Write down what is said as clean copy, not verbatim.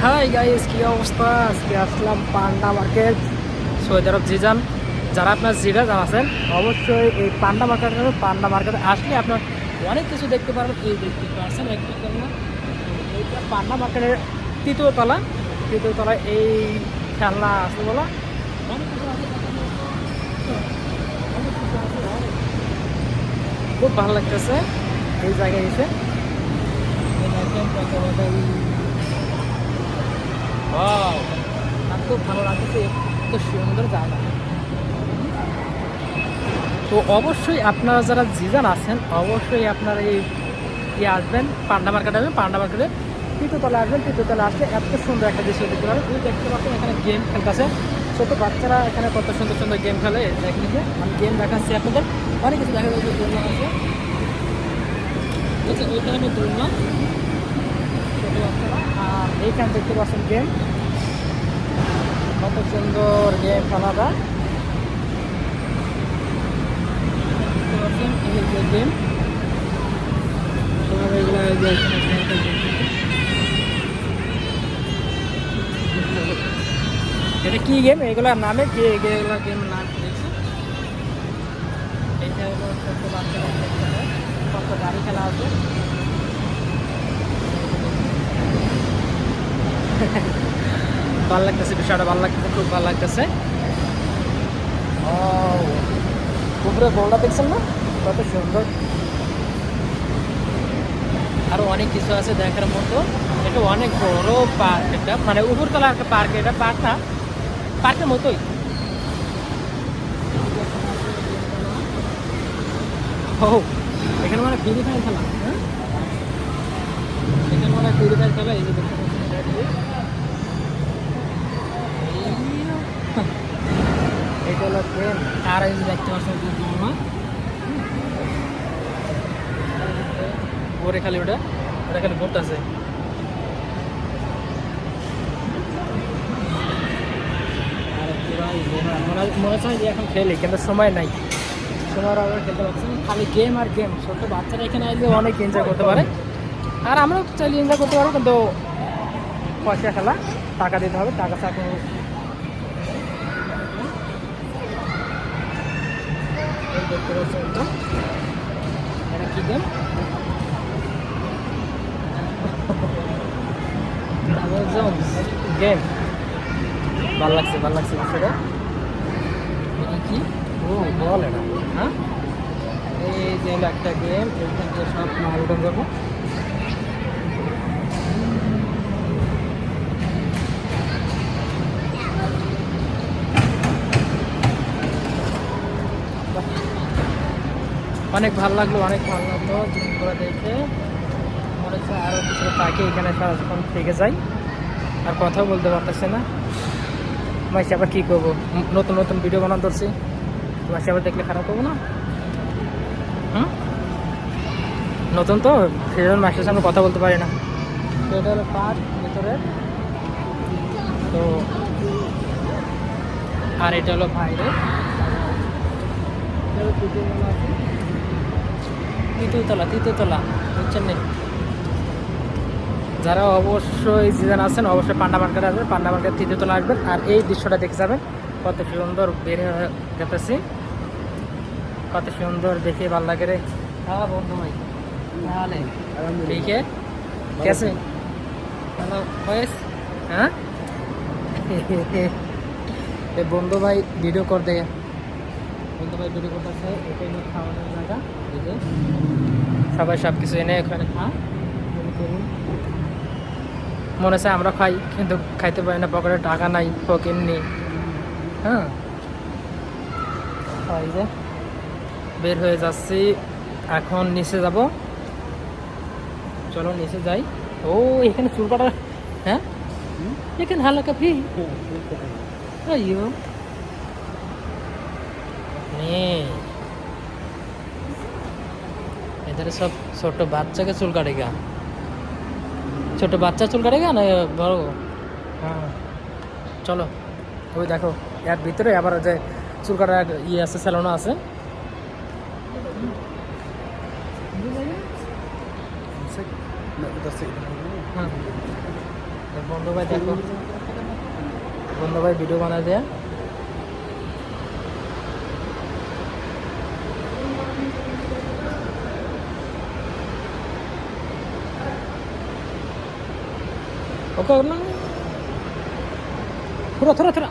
Hi guys, কি অবস্থা? আজকে আসলাম পান্ডা মার্কেট, সৌদি আরব জিজান। যারা আপনার জিরাজ আছেন অবশ্যই এই পান্ডা মার্কেটে আসলে আপনার অনেক কিছু দেখতে পারবেন। এই দেখতে পাচ্ছেন একটা খেলনা, এইটা পান্ডা মার্কেটের তৃতীয় তলায় এই খেলনা আছে বলা অনেক কিছু আছে। খুব ভালো লাগতেছে এই জায়গায় এসে। ওয়াও, আমার খুব ভালো লাগতেছে, এত সুন্দর জায়গা। তো অবশ্যই আপনারা যারা জিজান আছেন অবশ্যই আপনারা এই আসবেন, পান্ডা মার্কেটে আসবেন। পান্ডা মার্কেটে তৃতীয়তলা আসবেন, তৃতীয়তলা আসলে এত সুন্দর একটা দৃশ্য দেখতে পারেন। এই দেখতে পাচ্ছেন এখানে গেম খেলতেছে ছোটো বাচ্চারা, এখানে কত সুন্দর সুন্দর গেম খেলে। দেখেন যে আমি গেম দেখাচ্ছি আপনাদের, অনেক কিছু দেখা যাচ্ছে। দোলনা আছে, ওইখানে দোলনা ছোটো বাচ্চারা। আর এইখানে দেখতে পাচ্ছেন গেম, কত সুন্দর গেম খেলা যায়। গেম এটা কি গেম? এগুলোর নামে কি? এগুলোর গেমের নাম কি দেখছি? এইটা হলো ছোট্ট বাচ্চারা দেখতে হয়, কত গাড়ি খেলা আছে। ভালো লাগতেছে, বিষয়টা ভালো লাগতেছে, খুব ভালো লাগতেছে। ও, উপরে গোলটা দেখছেন না, কত সুন্দর। আরো অনেক কিছু আছে দেখার মতো। এটা অনেক বড় পার্ক, এটা মানে উপরতলা একটা পার্ক। এটা পার্কটা পার্কের মতোই। ও, এখানে মানে ফ্রি ফায়ার খেলা। হ্যাঁ, এখানে মানে ফ্রি ফায়ার খেলা। এই যে দেখতে পাচ্ছেন এটা কি? এটা হলো ট্রেন। আর এই যে দেখতে পাচ্ছেন ওরে খালি ওটা খালি ঘুরতেছে। মনে হচ্ছে যে এখন খেলি, কিন্তু সময় নাই, সময়ের অভাবে খেলতে পারছি না। খালি গেম আর গেম। ছোটো বাচ্চারা এখানে আসলে অনেক এনজয় করতে পারে, আর আমরাও চাইলে এনজয় করতে পারবো, কিন্তু পয়সা খেলা, টাকা দিতে হবে। টাকা ছাড়া দেখতে পাচ্ছি এটা কি গেম? গেম ভালো লাগছে, ভালো লাগছে বিষয়টা। এটা কি? ও, বল এটা। হ্যাঁ, এই যে হলো একটা গেম, এইখান থেকে সব মাল উঠান যাবো। অনেক ভালো লাগলো, অনেক ভালো লাগলো জিনিসগুলো দেখে। মনে হচ্ছে আরও কিছু তাকে এখানে সারাক্ষণ থেকে যাই, আর কথাও বলতে পারতেছে না। মাসে আবার কী করবো, নতুন নতুন ভিডিও বানানো ধরছি, মাসে আবার দেখলে খারাপ করবো না? হুম, নতুন তো, সেই জন্য মাসের সামনে কথা বলতে পারি না। তো এটা হলো পার্ক ভেতরে। তো আর এটা হলো বাইরে। তৃতীয়তলা বুঝছেন নেই? যারা অবশ্যই সিজন আছেন অবশ্যই পান্ডা মার্কেট আসবেন, পান্ডা মার্কেট তৃতীয়তলা আসবেন, আর এই দৃশ্যটা দেখে যাবেন। কত সুন্দর বের হয়ে যেতেছি, কত সুন্দর দেখে ভালো লাগে রে। হ্যাঁ বন্ধু ভাই, তাহলে ঠিক আছে, कैसे হ্যালো বয়েস? হ্যাঁ, বন্ধু ভাই ভিডিও কর দেখে, বন্ধু ভাই ভিডিও করতেছে। এটাই হলো খাওয়ানোর জায়গা। এই যে সবাই সব কিছু এনে এখানে মনে হচ্ছে আমরা খাই, কিন্তু খাইতে পারি না, পকেটে টাকা নাই, ফকির নেই। হ্যাঁ, এই যে বের হয়ে যাচ্ছি, এখন নিচে যাব। চলো নিচে যাই। ও, এখানে চুল কাটা। হ্যাঁ, এখানে হালকা ফি আইয়ো इधर सब ছোট বাচ্চাকে চুল কাটেগা, ছোট বাচ্চা চুল কাটেগা না বড়? হ্যাঁ, চলো। ওই দেখো এর ভিতরে আবার যে চুল কাটার ইয়ে আছে, স্যালুনও আছে। বন্ধু ভাই দেখো, বন্ধু ভাই ভিডিও বানায় দেয়া। ওকে না, থোড়া থোড়া থোড়া